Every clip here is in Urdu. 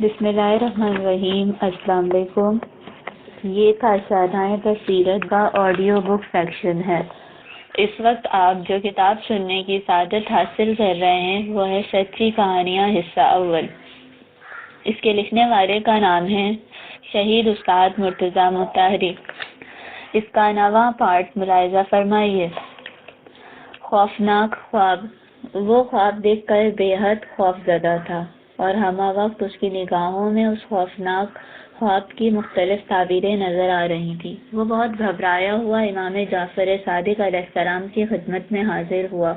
بسم اللہ الرحمن الرحیم۔ السلام علیکم۔ یہ تھا شاہدائیں بصیرت کا آڈیو بک سیکشن ہے۔ اس وقت آپ جو کتاب سننے کی سعادت حاصل کر رہے ہیں وہ ہے سچی کہانیاں حصہ اول۔ اس کے لکھنے والے کا نام ہے شہید استاد مرتضیٰ مطہری۔ اس کا 9واں پارٹ ملاحظہ فرمائیے۔ خوفناک خواب۔ وہ خواب دیکھ کر بے حد خوف زدہ تھا اور ہمہ وقت اس کی نگاہوں میں اس خوفناک خواب کی مختلف تعبیریں نظر آ رہی تھیں۔ وہ بہت گھبرایا ہوا امام جعفر صادق علیہ السلام کی خدمت میں حاضر ہوا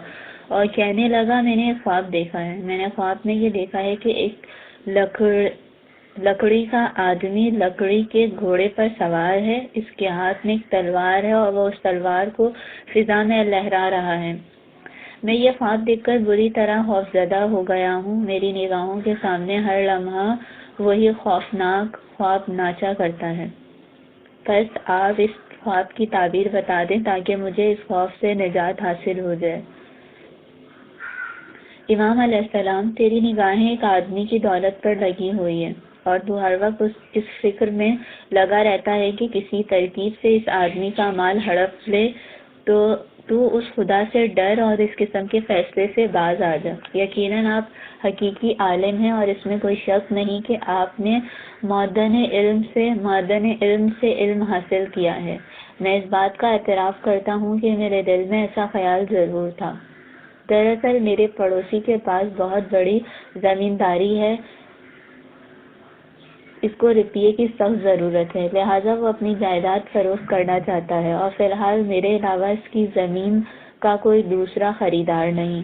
اور کہنے لگا، میں نے ایک خواب دیکھا ہے۔ میں نے خواب میں یہ دیکھا ہے کہ ایک لکڑی کا آدمی لکڑی کے گھوڑے پر سوار ہے، اس کے ہاتھ میں ایک تلوار ہے اور وہ اس تلوار کو فضا میں لہرا رہا ہے۔ میں یہ خواب دیکھ کر بری طرح خوفزدہ ہو گیا ہوں۔ میری نگاہوں کے سامنے ہر لمحہ وہی خوفناک خواب ناچا کرتا ہے۔ بس آپ اس خواب کی تعبیر بتا دیں تاکہ مجھے اس خوف سے نجات حاصل ہو جائے۔ امام علیہ السلام، تیری نگاہیں ایک آدمی کی دولت پر لگی ہوئی ہیں اور تو ہر وقت اس فکر میں لگا رہتا ہے کہ کسی ترکیب سے اس آدمی کا مال ہڑپ لے تو اس خدا سے ڈر اور اس قسم کے فیصلے سے باز آ جا۔ یقیناً آپ حقیقی عالم ہیں اور اس میں کوئی شک نہیں کہ آپ نے معدن علم سے علم حاصل کیا ہے۔ میں اس بات کا اعتراف کرتا ہوں کہ میرے دل میں ایسا خیال ضرور تھا۔ دراصل میرے پڑوسی کے پاس بہت بڑی زمینداری ہے، اس کو روپیے کی سخت ضرورت ہے، لہٰذا وہ اپنی جائیداد فروخت کرنا چاہتا ہے اور فی الحال میرے علاوہ اس کی زمین کا کوئی دوسرا خریدار نہیں۔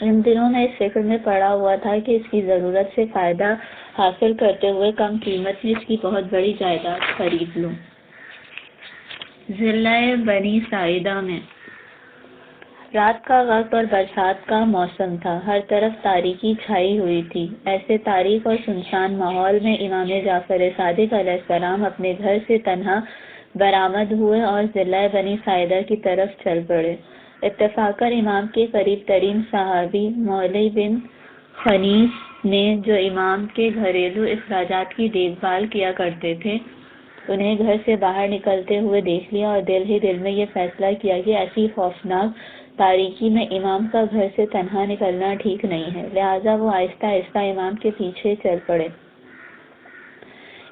ان دنوں میں اس فکر میں پڑا ہوا تھا کہ اس کی ضرورت سے فائدہ حاصل کرتے ہوئے کم قیمت میں اس کی بہت بڑی جائیداد خرید لوں۔ ضلع بنی ساعدہ میں رات کا وقت اور برسات کا موسم تھا۔ ہر طرف تاریکی چھائی ہوئی تھی۔ ایسے تاریک اور سنسان ماحول میں امام جعفر صادق علیہ السلام اپنے گھر سے تنہا برآمد ہوئے اور ضلع بنی ساعدہ کی طرف چل پڑے۔ اتفاقاً امام کے قریب ترین صحابی مولوی بن خنیس نے، جو امام کے گھریلو اخراجات کی دیکھ بھال کیا کرتے تھے، انہیں گھر سے باہر نکلتے ہوئے دیکھ لیا اور دل ہی دل میں یہ فیصلہ کیا کہ ایسی خوفناک تاریکی میں امام کا گھر سے تنہا نکلنا ٹھیک نہیں ہے، لہٰذا وہ آہستہ آہستہ امام کے پیچھے چل پڑے۔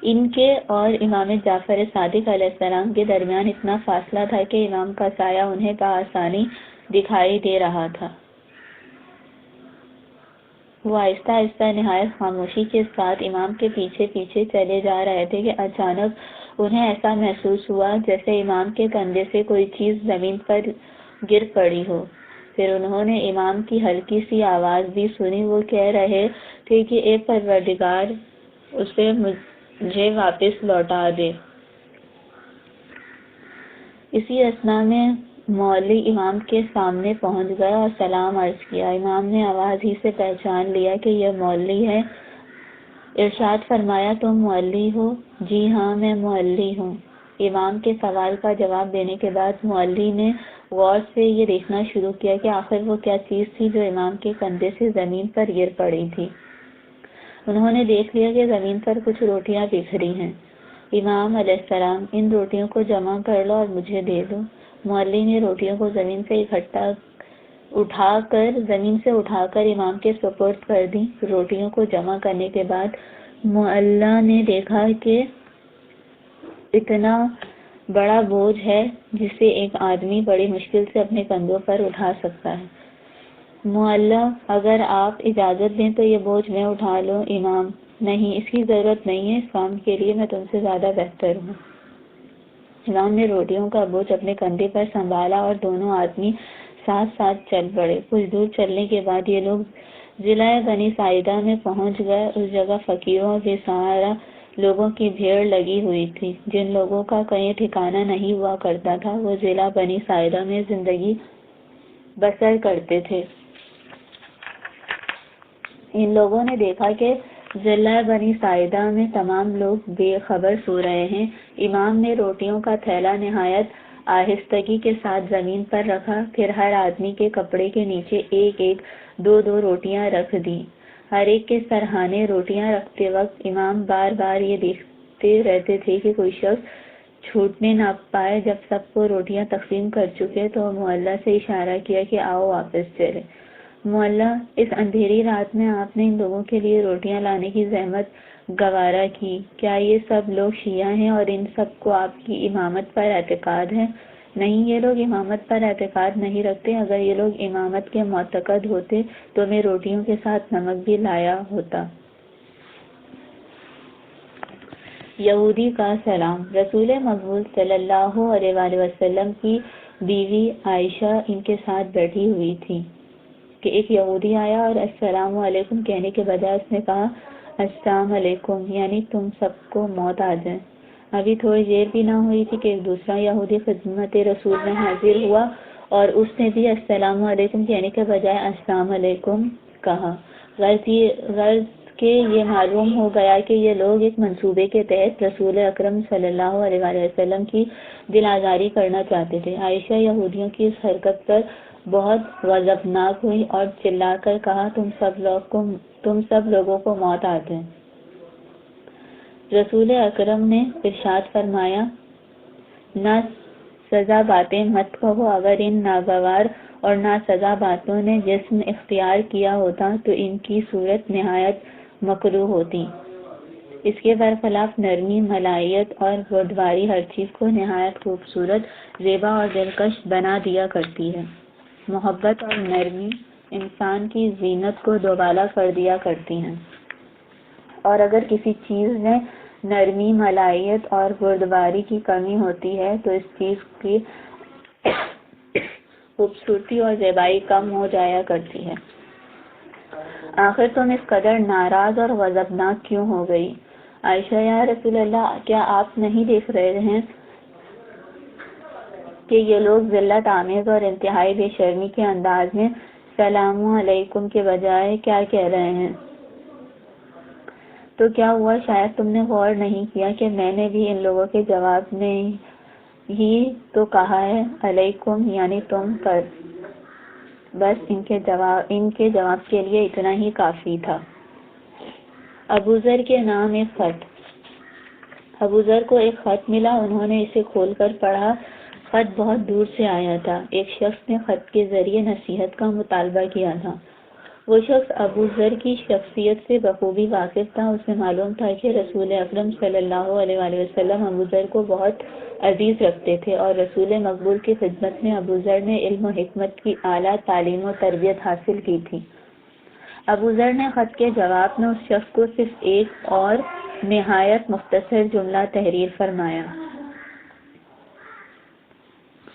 ان کے اور امام جعفر صادق علیہ السلام کے درمیان اتنا فاصلہ تھا کہ امام کا سایہ انہیں بآسانی دکھائی دے رہا تھا۔ وہ آہستہ آہستہ نہایت خاموشی کے ساتھ امام کے پیچھے پیچھے چلے جا رہے تھے کہ اچانک انہیں ایسا محسوس ہوا جیسے امام کے کندھے سے کوئی چیز زمین پر گر پڑی ہو۔ پھر انہوں نے امام کی ہلکی سی آواز بھی سنی۔ وہ کہہ رہے تھے کہ اے پروردگار، اسے مجھے واپس لوٹا دے۔ اسی اثنا میں مولوی امام کے سامنے پہنچ گیا اور سلام عرض کیا۔ امام نے آواز ہی سے پہچان لیا کہ یہ مولوی ہے۔ ارشاد فرمایا، تم مولوی ہو؟ جی ہاں، میں مولوی ہوں۔ امام کے سوال کا جواب دینے کے بعد مولوی نے غور سے یہ دیکھنا شروع کیا کہ آخر وہ کیا چیز تھی جو امام کے کندھے سے زمین پر گر پڑی تھی۔ انہوں نے دیکھ لیا کہ زمین پر کچھ روٹیاں بکھری ہیں۔ امام علیہ السلام، ان روٹیوں کو جمع کر لو اور مجھے دے دو۔ مولوی نے روٹیوں کو زمین سے اٹھا کر امام کے سپرد کر دی۔ روٹیوں کو جمع کرنے کے بعد معلّہ نے دیکھا کہ اتنا بڑا بوجھ ہے جسے ایک آدمی بڑی مشکل سے اپنے کندھوں پر اٹھا سکتا ہے۔ معلّہ، اگر آپ اجازت دیں تو یہ بوجھ میں اٹھا لوں۔ امام، نہیں، اس کی ضرورت نہیں ہے، اس کام کے لیے میں تم سے زیادہ بہتر ہوں۔ امام نے روٹیوں کا بوجھ اپنے کندھے پر سنبھالا اور دونوں آدمی ساتھ ساتھ چل پڑے۔ کچھ دور چلنے کے بعد یہ لوگ ضلع بنی ساعدہ میں پہنچ گئے۔ اس جگہ فقیروں اور بے سہارا لوگوں کی بھیڑ لگی ہوئی تھی۔ جن لوگوں کا کہیں ٹھکانہ نہیں ہوا کرتا تھا وہ ضلع بنی ساعدہ میں زندگی بسر کرتے تھے۔ ان لوگوں نے دیکھا کہ ضلع بنی ساعدہ میں تمام لوگ بے خبر سو رہے ہیں۔ امام نے روٹیوں کا تھیلا نہایت آہستگی کے ساتھ زمین پر رکھا، پھر ہر آدمی کے کپڑے کے نیچے ایک ایک دو دو روٹیاں رکھ دیں۔ ہر ایک کے سرہانے روٹیاں رکھتے وقت امام بار بار یہ دیکھتے رہتے تھے کہ کوئی شخص چھوٹنے نہ پائے۔ جب سب کو روٹیاں تقسیم کر چکے تو معلّہ سے اشارہ کیا کہ آؤ واپس چلے۔ معلّہ، اس اندھیری رات میں آپ نے ان لوگوں کے لیے روٹیاں لانے کی زحمت گوارا کی، کیا یہ سب لوگ شیعہ ہیں اور ان سب کو آپ کی امامت پر اعتقاد ہے؟ نہیں، یہ لوگ امامت پر اعتقاد نہیں رکھتے۔ اگر یہ لوگ امامت کے معتقد ہوتے تو میں روٹیوں کے ساتھ نمک بھی لایا ہوتا۔ یہودی کا سلام۔ رسول مقبول صلی اللہ علیہ وآلہ وسلم کی بیوی عائشہ ان کے ساتھ بیٹھی ہوئی تھی کہ ایک یہودی آیا اور السلام علیکم کہنے کے بجائے اس نے کہا السلام علیکم، یعنی تم سب کو موت آ جائے۔ ابھی تھوڑی دیر بھی نہ ہوئی تھی کہ ایک دوسرا یہودی خدمت رسول میں حاضر ہوا اور اس نے بھی السلام علیکم کہنے کے بجائے السلام علیکم کہا۔ غرض کہ یہ معلوم ہو گیا کہ یہ لوگ ایک منصوبے کے تحت رسول اکرم صلی اللہ علیہ وآلہ وسلم کی دل آزاری کرنا چاہتے تھے۔ عائشہ یہودیوں کی اس حرکت پر بہت غضبناک ہوئی اور چلا کر کہا تم سب لوگوں کو موت آ جائے۔ رسول اکرم نے ارشاد فرمایا نہ سزا باتیں مت کہو، اگر ان ناگوار اور ناسزا باتوں نے جسم اختیار کیا ہوتا تو ان کی صورت نہایت مکروہ ہوتی۔ اس کے برخلاف نرمی، ملائیت اور بردباری ہر چیز کو نہایت خوبصورت، زیبا اور دلکش بنا دیا کرتی ہے۔ محبت اور نرمی انسان کی زینت کو دوبالا کر دیا کرتی ہیں، اور اگر کسی چیز میں نرمی، ملائیت اور بردباری کی کمی ہوتی ہے تو اس چیز کی خوبصورتی اور زیبائی کم ہو جایا کرتی ہے۔ آخر تم اس قدر ناراض اور غضبناک کیوں ہو گئی؟ عائشہ یا رسول اللہ، کیا آپ نہیں دیکھ رہے ہیں کہ یہ لوگ ذلت آمیز اور انتہائی بے شرمی کے انداز میں سلام علیکم کے بجائے کیا کہہ رہے ہیں؟ تو کیا ہوا، شاید تم نے غور نہیں کیا کہ میں نے بھی ان لوگوں کے جواب میں ہی تو کہا ہے علیکم یعنی تم پر، بس ان کے جواب کے لیے اتنا ہی کافی تھا۔ ابو ذر کے نام ایک خط۔ ابو ذر کو ایک خط ملا، انہوں نے اسے کھول کر پڑھا۔ خط بہت دور سے آیا تھا۔ ایک شخص نے خط کے ذریعے نصیحت کا مطالبہ کیا تھا۔ وہ شخص ابو ذر کی شخصیت سے بخوبی واقف تھا۔ اسے معلوم تھا کہ رسول اکرم صلی اللہ علیہ وآلہ وسلم ابو ذر کو بہت عزیز رکھتے تھے، اور رسول مقبول کی خدمت میں ابو ذر نے علم و حکمت کی اعلیٰ تعلیم و تربیت حاصل کی تھی۔ ابو ذر نے خط کے جواب میں اس شخص کو صرف ایک اور نہایت مختصر جملہ تحریر فرمایا: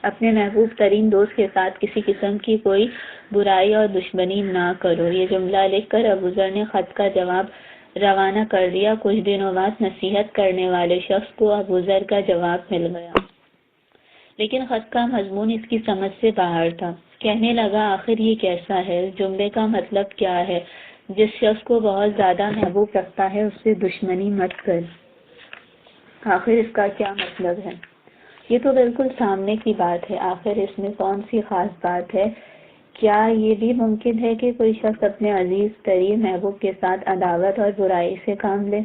اپنے محبوب ترین دوست کے ساتھ کسی قسم کی کوئی برائی اور دشمنی نہ کرو۔ یہ جملہ لکھ کر ابو ذر نے خط کا جواب روانہ کر دیا۔ کچھ دنوں بعد نصیحت کرنے والے شخص کو ابو ذر کا جواب مل گیا، لیکن خط کا مضمون اس کی سمجھ سے باہر تھا۔ کہنے لگا آخر یہ کیسا ہے؟ اس جملے کا مطلب کیا ہے؟ جس شخص کو بہت زیادہ محبوب رکھتا ہے اس سے دشمنی مت کر، آخر اس کا کیا مطلب ہے؟ یہ تو بالکل سامنے کی بات ہے، آخر اس میں کون سی خاص بات ہے؟ کیا یہ بھی ممکن ہے کہ کوئی شخص اپنے عزیز ترین محبوب کے ساتھ عداوت اور برائی سے کام لے؟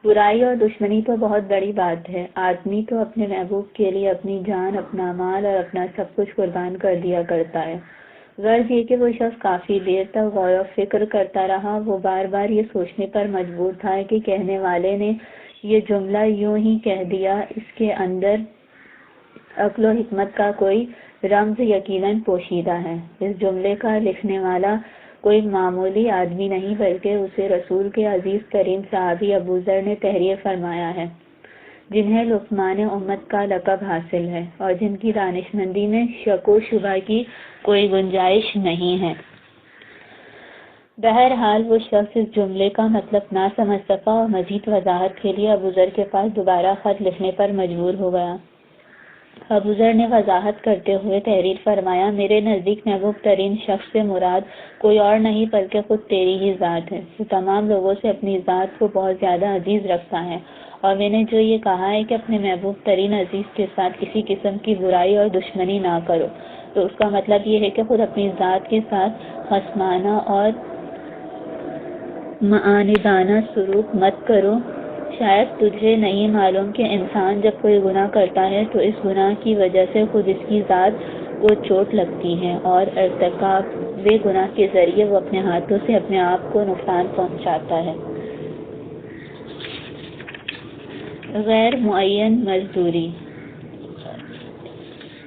برائی اور دشمنی تو بہت بڑی بات ہے۔ آدمی تو اپنے محبوب کے لیے اپنی جان، اپنا مال اور اپنا سب کچھ قربان کر دیا کرتا ہے۔ غرض یہ کہ وہ شخص کافی دیر تک غور و فکر کرتا رہا۔ وہ بار بار یہ سوچنے پر مجبور تھا کہ کہنے والے نے یہ جملہ یوں ہی کہہ دیا، اس کے اندر عقل و حکمت کا کوئی رمز یقیناً پوشیدہ ہے۔ اس جملے کا لکھنے والا کوئی معمولی آدمی نہیں بلکہ اسے رسول کے عزیز ترین صحابی ابو ذر نے تحریر فرمایا ہے، جنہیں لقمان امت کا لقب حاصل ہے اور جن کی دانشمندی میں شک و شبہ کی کوئی گنجائش نہیں ہے۔ بہرحال وہ شخص اس جملے کا مطلب نہ سمجھ سکا اور مزید وضاحت کے لیے ابو ذر کے پاس دوبارہ خط لکھنے پر مجبور ہو گیا۔ ابو ذر نے وضاحت کرتے ہوئے تحریر فرمایا: میرے نزدیک محبوب ترین شخص سے مراد کوئی اور نہیں بلکہ خود تیری ہی ذات ہے۔ تو تمام لوگوں سے اپنی ذات کو بہت زیادہ عزیز رکھتا ہے، اور میں نے جو یہ کہا ہے کہ اپنے محبوب ترین عزیز کے ساتھ کسی قسم کی برائی اور دشمنی نہ کرو، تو اس کا مطلب یہ ہے کہ خود اپنی ذات کے ساتھ خصمانہ اور معاندانہ سلوک مت کرو۔ شاید تجھے نہیں معلوم کہ انسان جب کوئی گناہ کرتا ہے تو اس گناہ کی وجہ سے خود اس کی ذات کو چوٹ لگتی ہے، اور ارتکاب گناہ کے ذریعے وہ اپنے ہاتھوں سے اپنے آپ کو نقصان پہنچاتا ہے۔ غیر معین مزدوری۔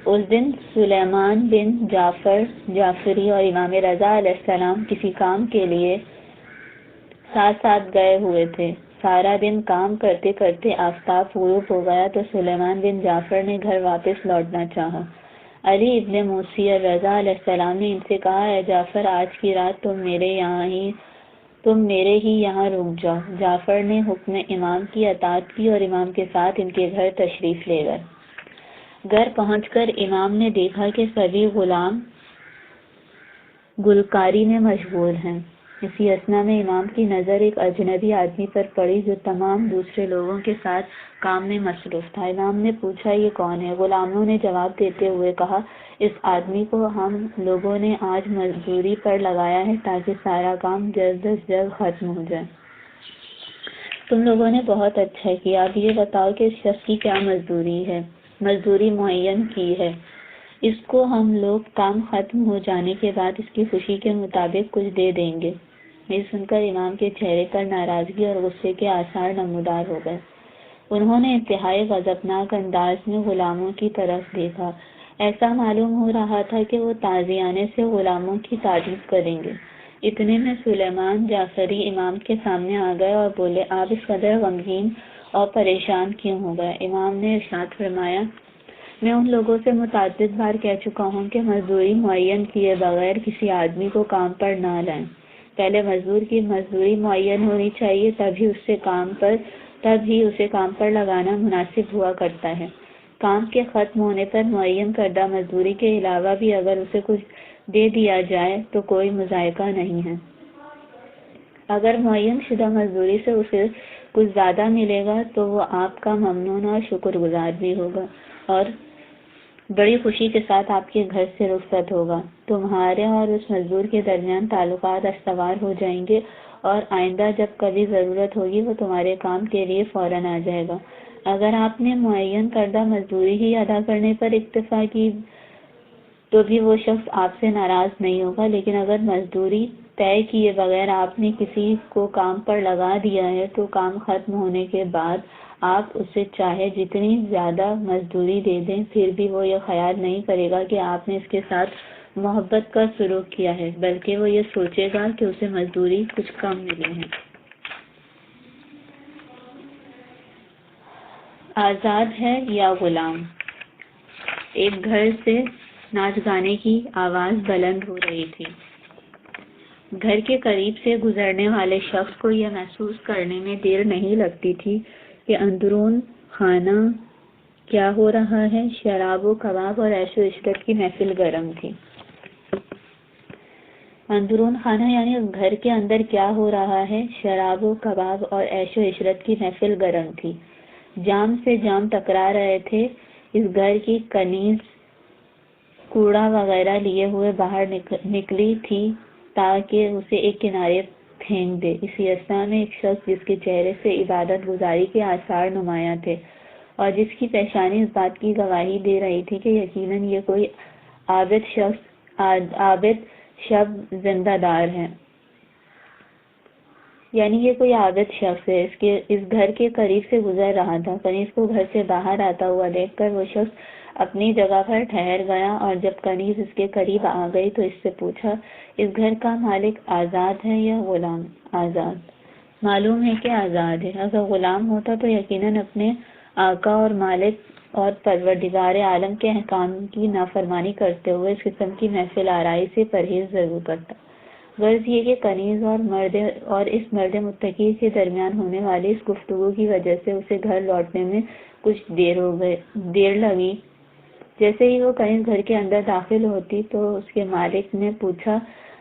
اس دن سلیمان بن جعفر جعفری اور امام رضا علیہ السلام کسی کام کے لیے ساتھ ساتھ گئے ہوئے تھے۔ سارا دن کام کرتے کرتے آفتاب غروب ہو گیا تو سلیمان بن جعفر نے گھر واپس لوٹنا چاہا۔ علی ابن موسی رضا علیہ السلام نے ان سے کہا، اے جعفر، آج کی رات تم میرے ہی یہاں رک جاؤ۔ جعفر نے حکم امام کی اطاعت کی اور امام کے ساتھ ان کے گھر تشریف لے گئے۔ گھر پہنچ کر امام نے دیکھا کہ سبھی غلام گلکاری میں مشغول ہیں۔ اسی اثنا میں امام کی نظر ایک اجنبی آدمی پر پڑی جو تمام دوسرے لوگوں کے ساتھ کام میں مصروف تھا۔ امام نے پوچھا، یہ کون ہے؟ غلاموں نے جواب دیتے ہوئے کہا، اس آدمی کو ہم لوگوں نے آج مزدوری پر لگایا ہے تاکہ سارا کام جلد از جلد ختم ہو جائے۔ تم لوگوں نے بہت اچھا کیا۔ اب یہ بتاؤ کہ اس شخص کی کیا مزدوری معین کی ہے۔ اس کو ہم لوگ کام ختم ہو جانے کے بعد اس کی خوشی کے مطابق کچھ دے دیں گے۔ یہ سن کر امام کے چہرے پر ناراضگی اور غصے کے آثار نمودار ہو گئے۔ انہوں نے انتہائی غضبناک انداز میں غلاموں کی طرف دیکھا۔ ایسا معلوم ہو رہا تھا کہ وہ تازیانے سے غلاموں کی تعریف کریں گے۔ اتنے میں سلیمان جعفری امام کے سامنے آ گئے اور بولے، آپ اس قدر غمگین اور پریشان کیوں ہو گئے؟ امام نے ارشاد فرمایا، میں ان لوگوں سے متعدد بار کہہ چکا ہوں کہ مزدوری معین کیے بغیر کسی آدمی کو کام پر نہ لائیں۔ پہلے مزدور کی مزدوری معین ہونی چاہیے، تبھی اسے کام پر لگانا مناسب ہوا کرتا ہے۔ کام کے ختم ہونے پر معین کردہ مزدوری کے علاوہ بھی اگر اسے کچھ دے دیا جائے تو کوئی مضائقہ نہیں ہے۔ اگر معین شدہ مزدوری سے اسے کچھ زیادہ ملے گا تو وہ آپ کا ممنون اور شکر گزار بھی ہوگا اور بڑی خوشی کے ساتھ آپ کے گھر سے رخصت ہوگا۔ تمہارے اور اس مزدور کے درمیان تعلقات استوار ہو جائیں گے اور آئندہ جب کبھی ضرورت ہوگی وہ تمہارے کام کے لیے فوراً آ جائے گا۔ اگر آپ نے معین کردہ مزدوری ہی ادا کرنے پر اکتفا کی تو بھی وہ شخص آپ سے ناراض نہیں ہوگا، لیکن اگر مزدوری طے کیے بغیر آپ نے کسی کو کام پر لگا دیا ہے تو کام ختم ہونے کے بعد آپ اسے چاہے جتنی زیادہ مزدوری دے دیں، پھر بھی وہ یہ خیال نہیں کرے گا کہ آپ نے اس کے ساتھ محبت کا سلوک کیا ہے، بلکہ وہ یہ سوچے گا کہ اسے مزدوری کچھ کم ملی ہے۔ آزاد ہے یا غلام؟ ایک گھر سے ناچ گانے کی آواز بلند ہو رہی تھی۔ گھر کے قریب سے گزرنے والے شخص کو یہ محسوس کرنے میں دیر نہیں لگتی تھی کہ اندرون خانہ کیا ہو رہا ہے۔ شراب و کباب اور عیش و عشرت کی محفل گرم تھی۔ اندرون خانہ یعنی گھر کے اندر کیا ہو رہا ہے؟ شراب و کباب اور عیش و عشرت کی محفل گرم تھی۔ جام سے جام ٹکرا رہے تھے۔ اس گھر کی کنیز کوڑا وغیرہ لیے ہوئے باہر نکلی تھی تاکہ اسے ایک کنارے پھینک دے۔ اسی اثنا میں ایک شخص جس کے چہرے سے عبادت گزاری کے آثار نمایاں تھے اور جس کی پیشانی اس بات کی گواہی دے رہی تھی کہ یقیناً یہ کوئی عابد شب زندہ دار ہے، یعنی یہ کوئی عابد شخص ہے، اس گھر کے قریب سے گزر رہا تھا۔ کنیز کو گھر سے باہر آتا ہوا دیکھ کر وہ شخص اپنی جگہ پر ٹھہر گیا اور جب کنیز اس کے قریب آ گئی تو اس سے پوچھا، اس گھر کا مالک آزاد ہے یا غلام؟ آزاد۔ معلوم ہے کہ آزاد ہے۔ اگر غلام ہوتا تو یقیناً اپنے آقا اور مالک اور پروردگار عالم کے احکام کی نافرمانی کرتے ہوئے اس قسم کی محفل آرائی سے پرہیز ضرور کرتا۔ غرض یہ کہ کنیز اور اس مرد متقی کے درمیان ہونے والی اس گفتگو کی وجہ سے اسے گھر لوٹنے میں کچھ دیر لگی۔ جیسے ہی وہ کنیز گھر کے اندر داخل ہوتی تو اس کے مالک نے پوچھا،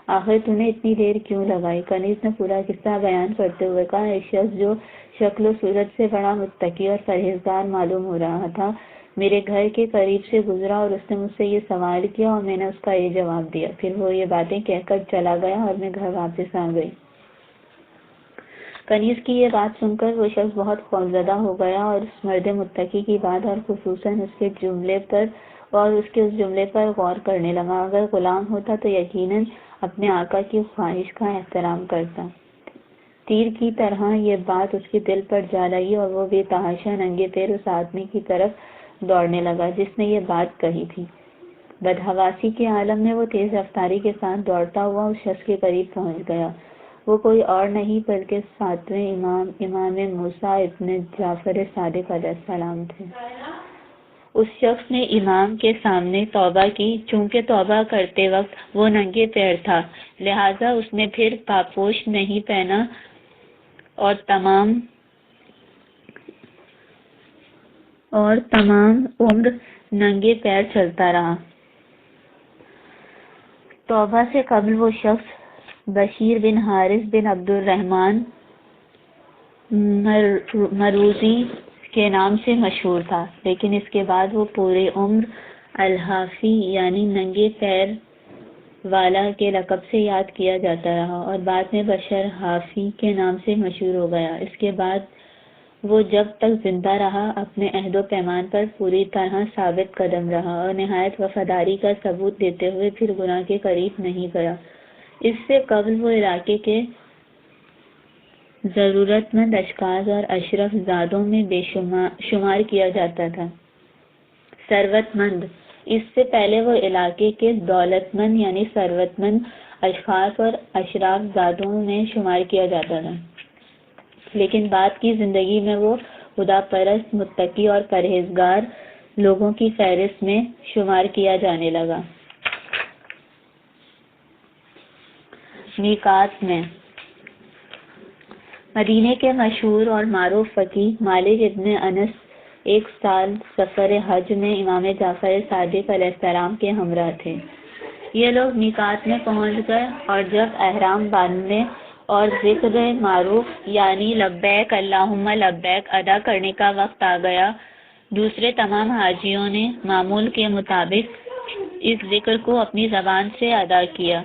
آخر تو نے اتنی دیر کیوں لگائی؟ کنیز نے پورا قصہ بیان کرتے ہوئے کہا، ایک شخص جو شکل و صورت سے بڑا متقی اور پرہیزگار معلوم ہو رہا تھا میرے گھر کے قریب سے گزرا اور اس نے مجھ سے یہ سوال کیا اور میں نے اس کا یہ جواب دیا، پھر وہ یہ باتیں کہہ کر چلا گیا اور میں گھر واپس آ گئی۔ کنیز کی یہ بات سن کر وہ شخص بہت خوفزدہ ہو گیا اور اس مرد متقی کی بات اور خصوصاً اس کے اس جملے پر غور کرنے لگا۔ اگر غلام ہوتا تو یقیناً اپنے آقا کی خواہش کا احترام کرتا۔ تیر کی طرح یہ بات اس کے دل پر جا لگی اور وہ بے تحاشا ننگے پیر اس آدمی کی طرف دوڑنے لگا جس نے یہ بات کہی تھی۔ بدحواسی کے عالم میں وہ تیز رفتاری کے ساتھ دوڑتا ہوا اس شخص کے قریب پہنچ گیا۔ وہ کوئی اور نہیں بلکہ ساتویں امام موسیٰ ابن جعفر صادق علیہ السلام تھے۔ اس شخص نے امام کے سامنے توبہ کی۔ چونکہ توبہ کرتے وقت وہ ننگے پیر تھا، لہٰذا اس نے پھر پاپوش نہیں پہنا اور تمام عمر ننگے پیر چلتا رہا۔ توبہ سے قبل وہ شخص بشیر بن حارث بن عبد الرحمن مروزی کے نام سے مشہور تھا، لیکن اس کے بعد وہ پورے عمر الحافی یعنی ننگے پیر والا کے لقب سے یاد کیا جاتا رہا اور بعد میں بشر حافی کے نام سے مشہور ہو گیا۔ اس کے بعد وہ جب تک زندہ رہا اپنے عہد و پیمان پر پوری طرح ثابت قدم رہا اور نہایت وفاداری کا ثبوت دیتے ہوئے پھر گناہ کے قریب نہیں گیا۔ اس سے قبل وہ علاقے کے ضرورت مند اشخاص اور اشرف زادوں میں شمار کیا جاتا تھا۔ ثروت مند، اس سے پہلے وہ علاقے کے دولت مند یعنی ثروت مند اشخاص اور اشراف زادوں میں شمار کیا جاتا تھا، لیکن بعد کی زندگی میں وہ خدا پرست، متقی اور پرہیزگار لوگوں کی فہرست میں شمار کیا جانے لگا۔ میقات میں مدینے کے مشہور اور معروف فقیہ مالک ابن انس ایک سال سفر حج میں امام جعفر صادق علیہ السلام کے ہمراہ تھے۔ یہ لوگ میقات میں پہنچ گئے اور جب احرام باندھنے اور ذکر معروف یعنی لبیک اللہم لبیک ادا کرنے کا وقت آ گیا، دوسرے تمام حاجیوں نے معمول کے مطابق اس ذکر کو اپنی زبان سے ادا کیا۔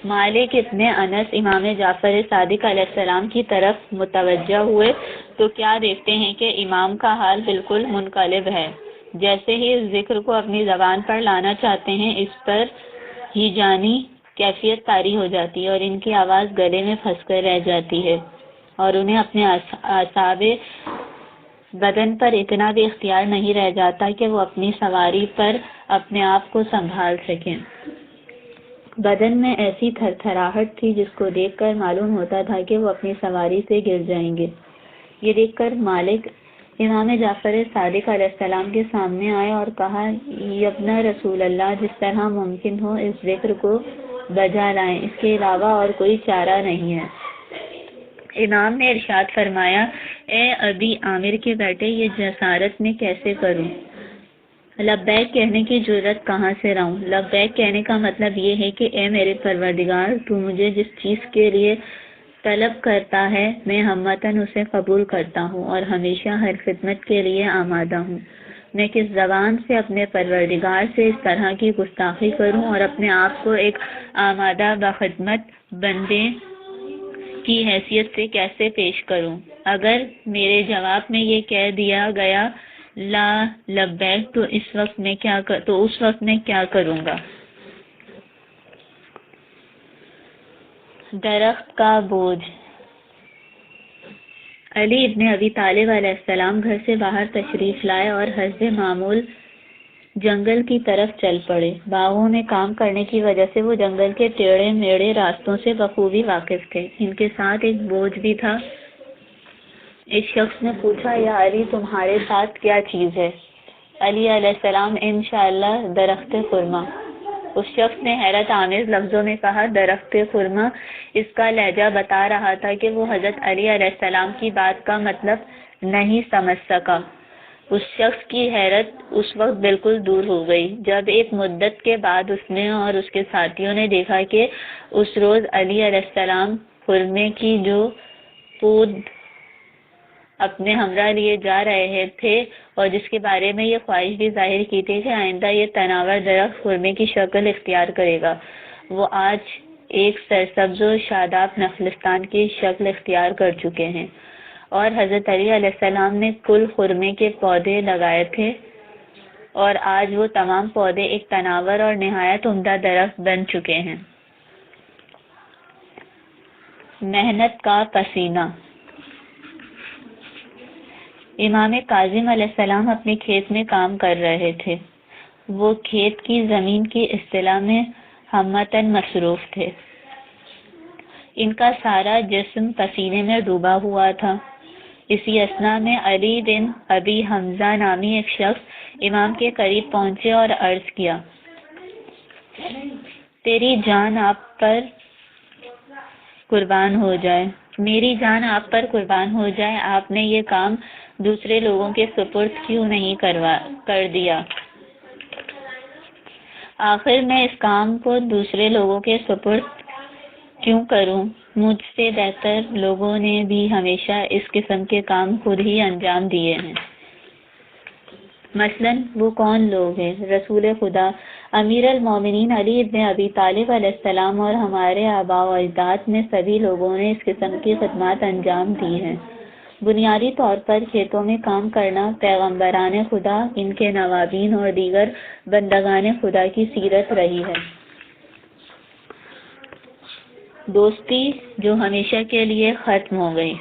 مالک ابن انس امام جعفر صادق علیہ السلام کی طرف متوجہ ہوئے تو کیا دیکھتے ہیں کہ امام کا حال بالکل منقلب ہے۔ جیسے ہی اس ذکر کو اپنی زبان پر لانا چاہتے ہیں، اس پر ہی جانی کیفیت طاری ہو جاتی ہے اور ان کی آواز گلے میں پھنس کر رہ جاتی ہے اور انہیں اپنے اعصاب بدن پر اتنا بھی اختیار نہیں رہ جاتا کہ وہ اپنی سواری پر اپنے آپ کو سنبھال سکیں۔ بدن میں ایسی تھر تھراہٹ تھی جس کو دیکھ کر معلوم ہوتا تھا کہ وہ اپنی سواری سے گر جائیں گے۔ یہ دیکھ کر مالک امام جعفر صادق علیہ السلام کے سامنے آئے اور کہا، یبن رسول اللہ، جس طرح ممکن ہو اس ذکر کو بجا لائیں، اس کے علاوہ اور کوئی چارہ نہیں ہے۔ امام نے ارشاد فرمایا، اے ابی عامر کے بیٹے، یہ جسارت میں کیسے کروں؟ لبیک کہنے کی جرأت کہاں سے لاؤں؟ لبیک کہنے کا مطلب یہ ہے کہ اے میرے پروردگار، تو مجھے جس چیز کے لیے طلب کرتا ہے میں ہمتاً اسے قبول کرتا ہوں اور ہمیشہ ہر خدمت کے لیے آمادہ ہوں۔ میں کس زبان سے اپنے پروردگار سے اس طرح کی گستاخی کروں اور اپنے آپ کو ایک آمادہ بخدمت بندے کی حیثیت سے کیسے پیش کروں؟ اگر میرے جواب میں یہ کہہ دیا گیا لا لبیک تو اس وقت میں کیا کروں گا؟ درخت کا بوجھ۔ علی ابن ابی طالب علیہ السلام گھر سے باہر تشریف لائے اور حسب معمول جنگل کی طرف چل پڑے۔ باغوں میں کام کرنے کی وجہ سے وہ جنگل کے ٹیڑھے میڑھے راستوں سے بخوبی واقف تھے۔ ان کے ساتھ ایک بوجھ بھی تھا۔ ایک شخص نے پوچھا، یا علی، تمہارے ساتھ کیا چیز ہے؟ علی علیہ السلام، انشاءاللہ درخت خرما۔ اس شخص نے حیرت آمیز لفظوں میں کہا، درخت خرما؟ اس کا لہجہ بتا رہا تھا کہ وہ حضرت علی علیہ السلام کی بات کا مطلب نہیں سمجھ سکا۔ اس شخص کی حیرت اس وقت بالکل دور ہو گئی جب ایک مدت کے بعد اس نے اور اس کے ساتھیوں نے دیکھا کہ اس روز علی علیہ السلام خرمے کی جو پود اپنے ہمراہ لیے جا رہے تھے اور جس کے بارے میں یہ خواہش بھی ظاہر کی تھی کہ آئندہ یہ تناور درخت خرمے کی شکل اختیار کرے گا، وہ آج ایک سرسبز و شاداب نخلستان کی شکل اختیار کر چکے ہیں، اور حضرت علی علیہ السلام نے کل خرمے کے پودے لگائے تھے، اور آج وہ تمام پودے ایک تناور اور نہایت عمدہ درخت بن چکے ہیں۔ محنت کا پسینہ۔ امام کاظم علیہ السلام اپنے کھیت میں کام کر رہے تھے۔ وہ کھیت کی زمین کی اصطلاح میں ہمتاً مصروف تھے۔ ان کا سارا جسم پسینے میں ڈوبا ہوا تھا۔ اسی اثنا میں علی بن ابی حمزہ نامی ایک شخص امام کے قریب پہنچے اور عرض کیا، تیری جان آپ پر قربان ہو جائے، میری جان آپ پر قربان ہو جائے، آپ نے یہ کام دوسرے لوگوں کے سپرد کیوں نہیں کر دیا؟ آخر میں اس کام کو دوسرے لوگوں کے سپرد کیوں کروں؟ مجھ سے بہتر لوگوں نے بھی ہمیشہ اس قسم کے کام خود ہی انجام دیے ہیں۔ مثلاً وہ کون لوگ ہیں؟ رسول خدا امیر المومنین علی ابن ابی طالب علیہ السلام اور ہمارے آباء و اجداد میں سبھی لوگوں نے اس قسم کی خدمات انجام دی ہیں۔ بنیادی طور پر کھیتوں میں کام کرنا پیغمبران خدا، ان کے نوابین اور دیگر بندگان خدا کی سیرت رہی ہے۔ دوستی جو ہمیشہ کے لیے ختم ہو گئی،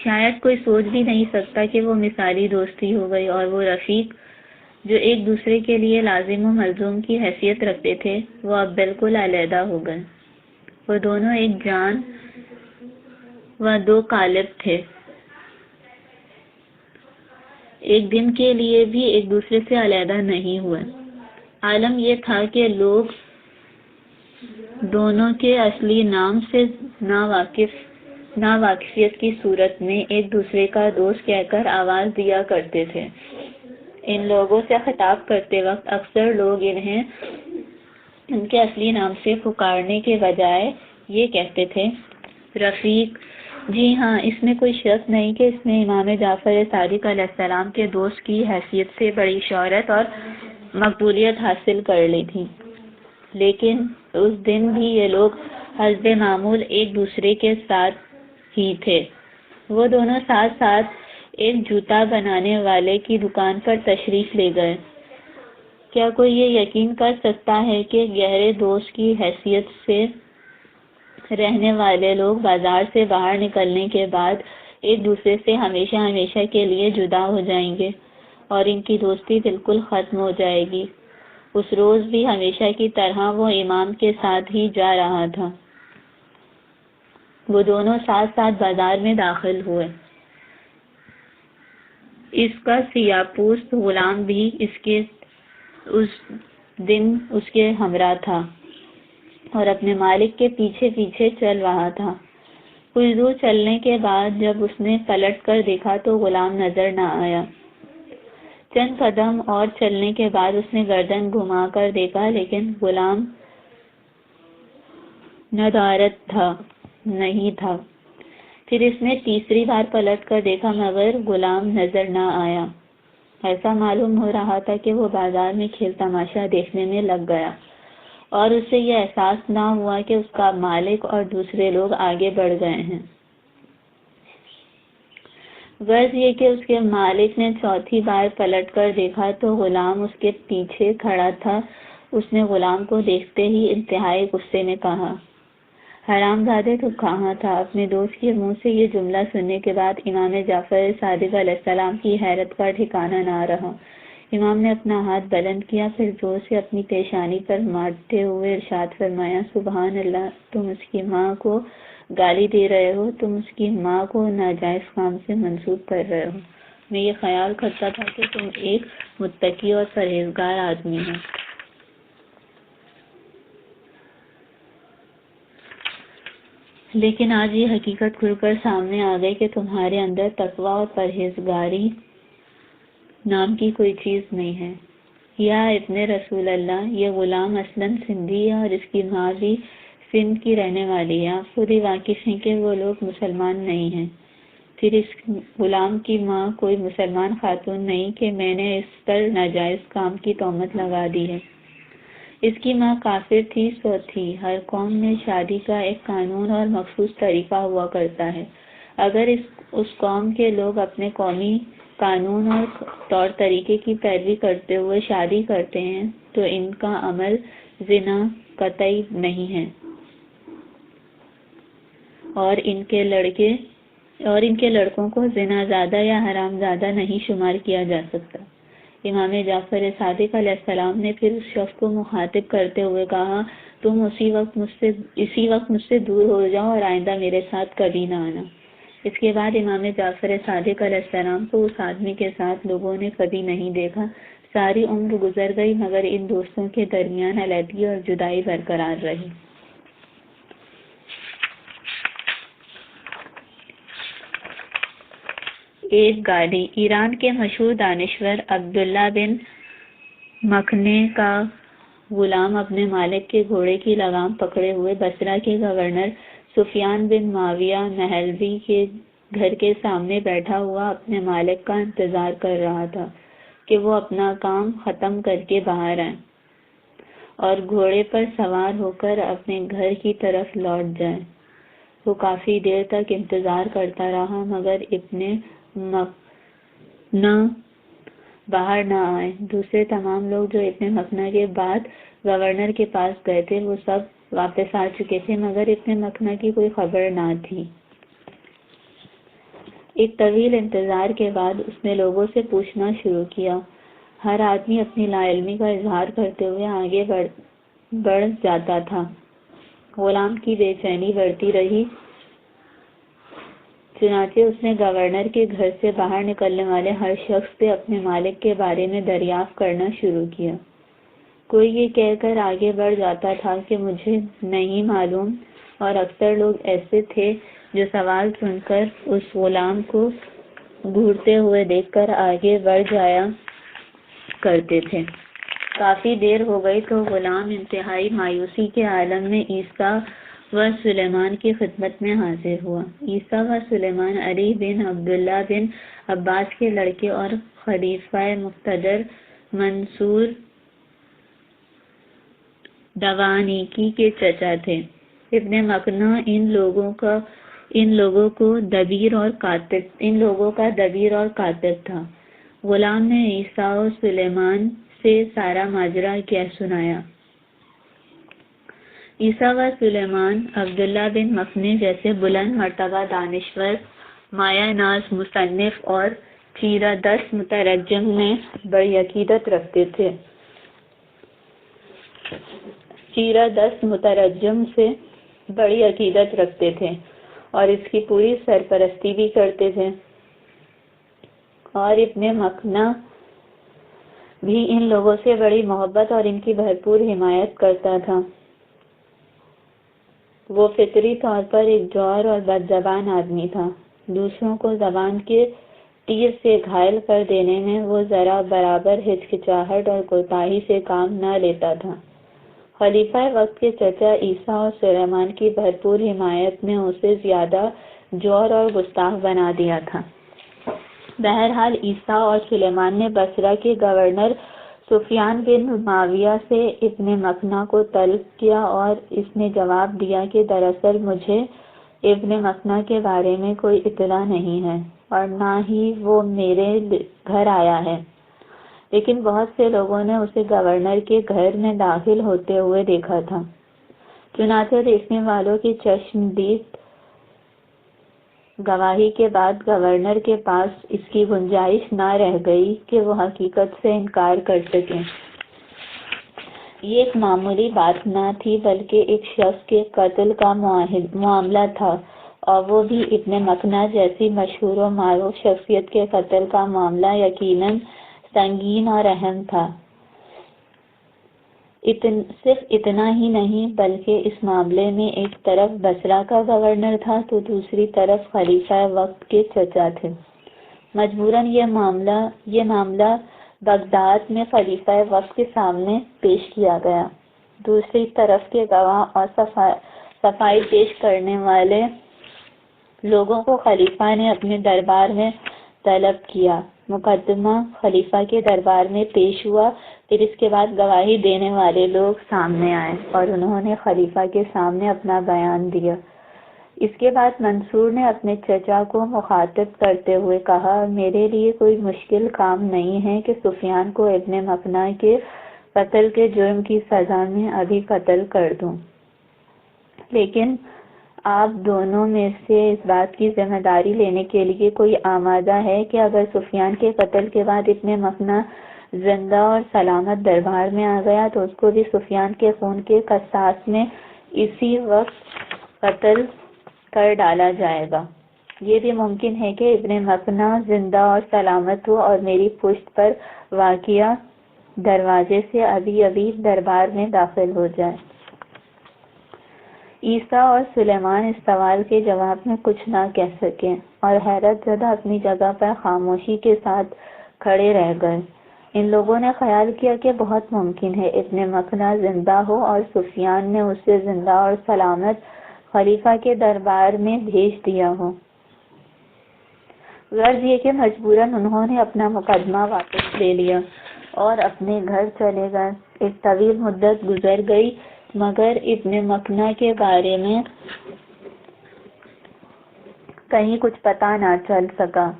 شاید کوئی سوچ بھی نہیں سکتا کہ وہ مثالی دوستی ہو گئی، اور وہ رفیق جو ایک دوسرے کے لیے لازم و ملزوم کی حیثیت رکھتے تھے، وہ اب بالکل علیحدہ ہو گئے۔ وہ دونوں ایک جان و دو قالب تھے، ایک دن کے لیے بھی ایک دوسرے سے علیحدہ نہیں ہوئے۔ عالم یہ تھا کہ لوگ دونوں کے اصلی نام سے ناواقفیت کی صورت میں ایک دوسرے کا دوست کہہ کر آواز دیا کرتے تھے۔ ان لوگوں سے خطاب کرتے وقت اکثر لوگ انہیں ان کے اصلی نام سے پکارنے کے بجائے یہ کہتے تھے، رفیق۔ جی ہاں، اس میں کوئی شک نہیں کہ اس نے امام جعفر صادق علیہ السلام کے دوست کی حیثیت سے بڑی شہرت اور مقبولیت حاصل کر لی تھی، لیکن اس دن بھی یہ لوگ حسب معمول ایک دوسرے کے ساتھ ہی تھے۔ وہ دونوں ساتھ ساتھ ایک جوتا بنانے والے کی دکان پر تشریف لے گئے۔ کیا کوئی یہ یقین کر سکتا ہے کہ گہرے دوست کی حیثیت سے رہنے والے لوگ بازار سے باہر نکلنے کے بعد ایک دوسرے سے ہمیشہ ہمیشہ کے لیے جدا ہو جائیں گے اور ان کی دوستی بالکل ختم ہو جائے گی؟ اس روز بھی ہمیشہ کی طرح وہ امام کے ساتھ ہی جا رہا تھا۔ وہ دونوں ساتھ ساتھ بازار میں داخل ہوئے۔ اس کا سیاہ پوست غلام بھی اس دن اس کے ہمراہ تھا اور اپنے مالک کے پیچھے پیچھے چل رہا تھا۔ کچھ دور چلنے کے بعد جب اس نے پلٹ کر دیکھا تو غلام نظر نہ آیا۔ چند قدم اور چلنے کے بعد اس نے گردن گھما کر دیکھا، لیکن غلام ندارت نہیں تھا۔ پھر اس نے تیسری بار پلٹ کر دیکھا مگر غلام نظر نہ آیا۔ ایسا معلوم ہو رہا تھا کہ وہ بازار میں کھیل تماشا دیکھنے میں لگ گیا اور اسے یہ احساس نہ ہوا کہ اس کا مالک اور دوسرے لوگ آگے بڑھ گئے ہیں۔ غرض یہ کہ اس کے مالک نے چوتھی بار پلٹ کر دیکھا تو غلام اس کے پیچھے کھڑا تھا۔ اس نے غلام کو دیکھتے ہی انتہائی غصے میں کہا، حرام زادے تو کہاں تھا؟ اپنے دوست کے منہ سے یہ جملہ سننے کے بعد امام جعفر صادق علیہ السلام کی حیرت کا ٹھکانہ نہ رہا۔ امام نے اپنا ہاتھ بلند کیا، پھر زور سے اپنی پیشانی پر مارتے ہوئے ارشاد فرمایا، سبحان اللہ، تم اس کی ماں کو گالی دے رہے ہو، تم اس کی ماں کو ناجائز کام سے منسوب کر رہے ہو۔ میں یہ خیال کرتا تھا کہ تم ایک متقی اور پرہیزگار آدمی ہو، لیکن آج یہ حقیقت کھل کر سامنے آ گئی کہ تمہارے اندر تقویٰ اور پرہیزگاری نام کی کوئی چیز نہیں ہے۔ یا ابن رسول اللہ، یہ غلام اصلاً سندھی ہے اور اس کی ماں بھی سندھ کی رہنے والی ہے۔ آپ خود ہی واقف ہیں کہ وہ لوگ مسلمان نہیں ہیں۔ پھر اس غلام کی ماں کوئی مسلمان خاتون نہیں کہ میں نے اس پر ناجائز کام کی تہمت لگا دی ہے۔ اس کی ماں کافر تھی سو تھی۔ ہر قوم میں شادی کا ایک قانون اور مخصوص طریقہ ہوا کرتا ہے۔ اگر اس قوم کے لوگ اپنے قومی قانون اور طور طریقے کی پیروی کرتے ہوئے شادی کرتے ہیں تو ان کا عمل زنا قطعی نہیں ہے اور ان کے لڑکوں کو زنا زادہ یا حرام زادہ نہیں شمار کیا جا سکتا۔ امام جعفر صادق علیہ السلام نے پھر اس شخص کو مخاطب کرتے ہوئے کہا، تم اسی وقت مجھ سے دور ہو جاؤ اور آئندہ میرے ساتھ کبھی نہ آنا۔ اس کے بعد امام جعفر صادق علیہ السلام کو اس آدمی کے ساتھ لوگوں نے کبھی نہیں دیکھا۔ ساری عمر گزر گئی مگر ان دوستوں کے درمیان علیحدگی اور جدائی برقرار رہی۔ ایک گاڑی۔ ایران کے مشہور دانشور عبداللہ بن مکھنے کا غلام اپنے مالک کے گھوڑے کی لگام پکڑے ہوئے بصرہ کے گورنر سفیان بن معاویہ نہلوی کے گھر کے سامنے بیٹھا ہوا اپنے مالک کا انتظار کر رہا تھا کہ وہ اپنا کام ختم کر کے باہر آئے اور گھوڑے پر سوار ہو کر اپنے گھر کی طرف لوٹ جائے۔ وہ کافی دیر تک انتظار کرتا رہا مگر ابن مکھنا باہر نہ آئے۔ دوسرے تمام لوگ جو ابن مکھنا کے بعد گورنر کے پاس گئے تھے وہ سب واپس آ چکے تھے مگر ابن مکھنا کی کوئی خبر نہ تھی۔ ایک طویل انتظار کے بعد اس نے لوگوں سے پوچھنا شروع کیا۔ ہر آدمی اپنی لا علمی کا اظہار کرتے ہوئے آگے بڑھ جاتا تھا۔ غلام کی بے چینی بڑھتی رہی، چنانچہ اس نے گورنر کے گھر سے باہر نکلنے والے ہر شخص سے اپنے مالک کے بارے میں دریافت کرنا شروع کیا۔ کوئی یہ کہہ کر آگے بڑھ جاتا تھا کہ مجھے نہیں معلوم، اور اکثر لوگ ایسے تھے جو سوال سن کر اس غلام کو گھورتے ہوئے دیکھ کر آگے بڑھ جایا کرتے تھے۔ کافی دیر ہو گئی تو غلام انتہائی مایوسی کے عالم میں عیسیٰ و سلیمان کی خدمت میں حاضر ہوا۔ عیسیٰ و سلیمان علی بن عبداللہ بن عباس کے لڑکے اور خلیفہ مقتدر منصور دوانیکی کے چچا تھے۔ ابن مکھنا ان لوگوں کا دبیر اور کاتب تھا۔ غلام نے عیسیٰ و سلیمان سے سارا ماجرا کہہ سنایا۔ عیسیٰ و سلیمان عبداللہ بن مکھنے جیسے بلند مرتبہ دانشور، مایہ ناز مصنف اور چیرہ دست مترجم میں بڑی عقیدت رکھتے تھے۔ چیرہ دست مترجم سے بڑی عقیدت رکھتے تھے اور اس کی پوری سرپرستی بھی کرتے تھے، اور ابن مکھنا بھی ان لوگوں سے بڑی محبت اور ان کی بھرپور حمایت کرتا تھا۔ وہ فطری طور پر ایک جوہر اور بد زبان آدمی تھا۔ دوسروں کو زبان کے تیر سے گھائل کر دینے میں وہ ذرا برابر ہچکچاہٹ اور کوتاہی سے کام نہ لیتا تھا۔ خلیفہ وقت کے چچا عیسیٰ اور سلیمان کی بھرپور حمایت نے اسے زیادہ جوہر اور گستاخ بنا دیا تھا۔ بہرحال عیسیٰ اور سلیمان نے بصرہ کے گورنر سفیان بن معاویہ سے ابن مکھنا کو طلب کیا اور اس نے جواب دیا کہ دراصل مجھے ابن مکھنا کے بارے میں کوئی اطلاع نہیں ہے اور نہ ہی وہ میرے گھر آیا ہے، لیکن بہت سے لوگوں نے اسے گورنر کے گھر میں داخل ہوتے ہوئے دیکھا تھا۔ چنانچہ دیکھنے والوں کی چشمدید گواہی کے بعد گورنر کے پاس اس کی گنجائش نہ رہ گئی کہ وہ حقیقت سے انکار کر سکے۔ یہ ایک معمولی بات نہ تھی بلکہ ایک شخص کے قتل کا معاملہ تھا، اور وہ بھی ابن مکھنا جیسی مشہور و معروف شخصیت کے قتل کا معاملہ یقیناً سنگین اور اہم تھا۔ صرف اتنا ہی نہیں بلکہ اس معاملے میں ایک طرف بصرہ کا گورنر تھا تو دوسری طرف خلیفہ وقت کے چچا تھے۔ مجبوراً یہ معاملہ بغداد میں خلیفہ وقت کے سامنے پیش کیا گیا۔ دوسری طرف کے گواہ اور صفائی پیش کرنے والے لوگوں کو خلیفہ نے اپنے دربار میں طلب کیا۔ مقدمہ خلیفہ کے دربار میں پیش ہوا پھر اس کے بعد گواہی دینے والے لوگ سامنے آئے اور انہوں نے خلیفہ کے سامنے اپنا بیان دیا۔ اس کے بعد منصور نے اپنے چچا کو مخاطب کرتے ہوئے کہا، میرے لیے کوئی مشکل کام نہیں ہے کہ سفیان کو ابن مکنہ کے قتل کے جرم کی سزا میں ابھی قتل کر دوں، لیکن آپ دونوں میں سے اس بات کی ذمہ داری لینے کے لیے کوئی آمادہ ہے کہ اگر سفیان کے قتل کے بعد ابن مکنہ زندہ اور سلامت دربار میں آ گیا تو اس کو بھی سفیان کے خون کے قصاص میں اسی وقت قتل کر ڈالا جائے گا۔ یہ بھی ممکن ہے کہ ابن مکنہ زندہ اور سلامت ہو اور میری پشت پر واقع دروازے سے ابھی ابھی دربار میں داخل ہو جائے۔ عیسیٰ اور سلیمان اس سوال کے جواب میں کچھ نہ کہہ سکے اور حیرت زدہ اپنی جگہ پر خاموشی کے ساتھ کھڑے رہ گئے۔ ان لوگوں نے خیال کیا کہ بہت ممکن ہے ابن مکنہ زندہ ہو اور سفیان نے اسے زندہ اور سلامت خلیفہ کے دربار میں بھیج دیا ہو۔ غرض یہ کہ مجبوراً انہوں نے اپنا مقدمہ واپس لے لیا اور اپنے گھر چلے گئے۔ ایک طویل مدت گزر گئی مگر ابن مکنہ کے بارے میں کہیں کچھ پتہ نہ چل سکا۔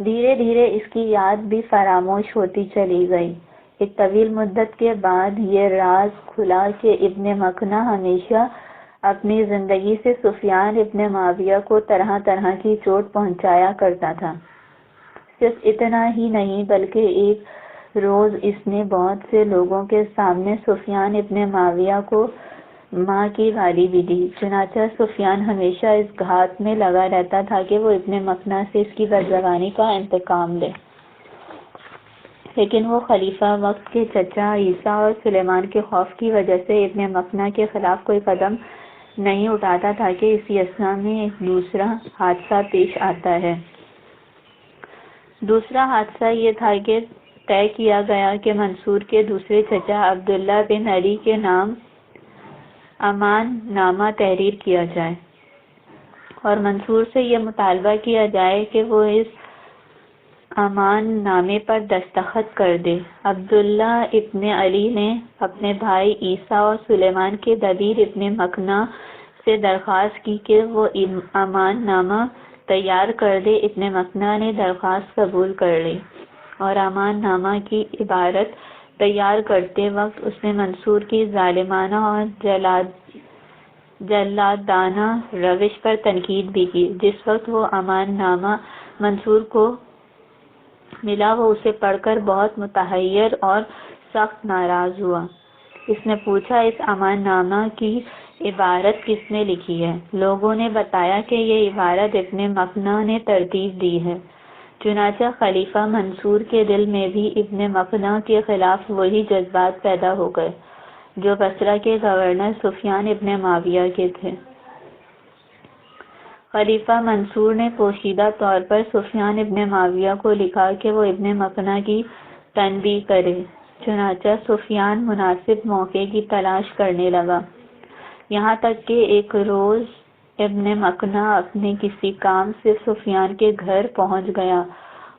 دھیرے دھیرے اس کی یاد بھی فراموش ہوتی چلی گئی۔ ایک طویل مدت کے بعد یہ راز کھلا کہ ابن مکنہ ہمیشہ اپنی زندگی سے سفیان ابن معاویہ کو طرح طرح کی چوٹ پہنچایا کرتا تھا۔ صرف اتنا ہی نہیں بلکہ ایک روز اس نے بہت سے لوگوں کے سامنے سفیان ابن معاویہ کو ماں کی گالی بھی دی۔ چنانچہ سفیان ہمیشہ اس گھات میں لگا رہتا تھا کہ وہ ابن مکنہ سے اس کی بدزبانی کا انتقام لے، لیکن وہ خلیفہ وقت کے چچا عیسیٰ اور سلیمان کے خوف کی وجہ سے ابن مکنہ کے خلاف کوئی قدم نہیں اٹھاتا تھا کہ اسی اثنا میں ایک دوسرا حادثہ پیش آتا ہے۔ دوسرا حادثہ یہ تھا کہ طے کیا گیا کہ منصور کے دوسرے چچا عبداللہ بن علی کے نام امان نامہ تحریر کیا جائے اور منصور سے یہ مطالبہ کیا جائے کہ وہ اس امان نامے پر دستخط کر دے۔ عبداللہ ابن علی نے اپنے بھائی عیسیٰ اور سلیمان کے دبیر ابن مکنہ سے درخواست کی کہ وہ امان نامہ تیار کر دے۔ ابن مکنہ نے درخواست قبول کر لی اور امان نامہ کی عبارت تیار کرتے وقت اس نے منصور کی ظالمانہ اور جلادانہ روش پر تنقید بھی کی۔ جس وقت وہ امان نامہ منصور کو ملا وہ اسے پڑھ کر بہت متحیر اور سخت ناراض ہوا۔ اس نے پوچھا، اس امان نامہ کی عبارت کس نے لکھی ہے؟ لوگوں نے بتایا کہ یہ عبارت ابن مکنہ نے ترتیب دی ہے۔ چنانچہ خلیفہ منصور کے دل میں بھی ابن مکنہ کے خلاف وہی جذبات پیدا ہو گئے جو بصرہ کے گورنر سفیان ابن معاویہ کے تھے۔ خلیفہ منصور نے پوشیدہ طور پر سفیان ابن معاویہ کو لکھا کہ وہ ابن مکنہ کی تنبیہ کرے۔ چنانچہ سفیان مناسب موقع کی تلاش کرنے لگا، یہاں تک کہ ایک روز ابن مکنہ اپنے کسی کام سے سفیان کے گھر پہنچ گیا۔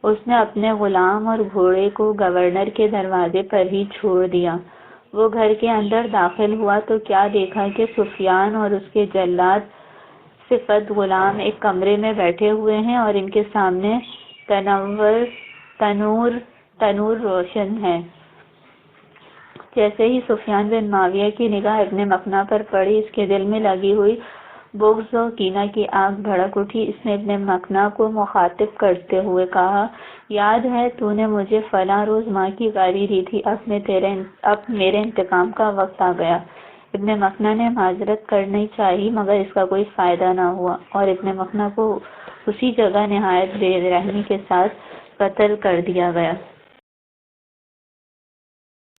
اس نے اپنے غلام اور گھوڑے کو گورنر کے دروازے پر ہی چھوڑ دیا۔ وہ گھر کے اندر داخل ہوا تو کیا دیکھا کہ سفیان اور اس کے جلاد صفت غلام ایک کمرے میں بیٹھے ہوئے ہیں اور ان کے سامنے تنور روشن ہے۔ جیسے ہی سفیان بن معاویہ کی نگاہ ابن مکنہ پر پڑی، اس کے دل میں لگی ہوئی بغض و کینہ کی آگ بھڑک اٹھی۔ اس نے ابن مکنہ کو مخاطب کرتے ہوئے کہا، یاد ہے تو نے مجھے فلاں روز ماں کی گالی دی تھی، اب میرے انتقام کا وقت آ گیا۔ ابن مکنہ نے معذرت کرنی چاہی مگر اس کا کوئی فائدہ نہ ہوا اور ابن مکنہ کو اسی جگہ نہایت بے رحمی کے ساتھ قتل کر دیا گیا۔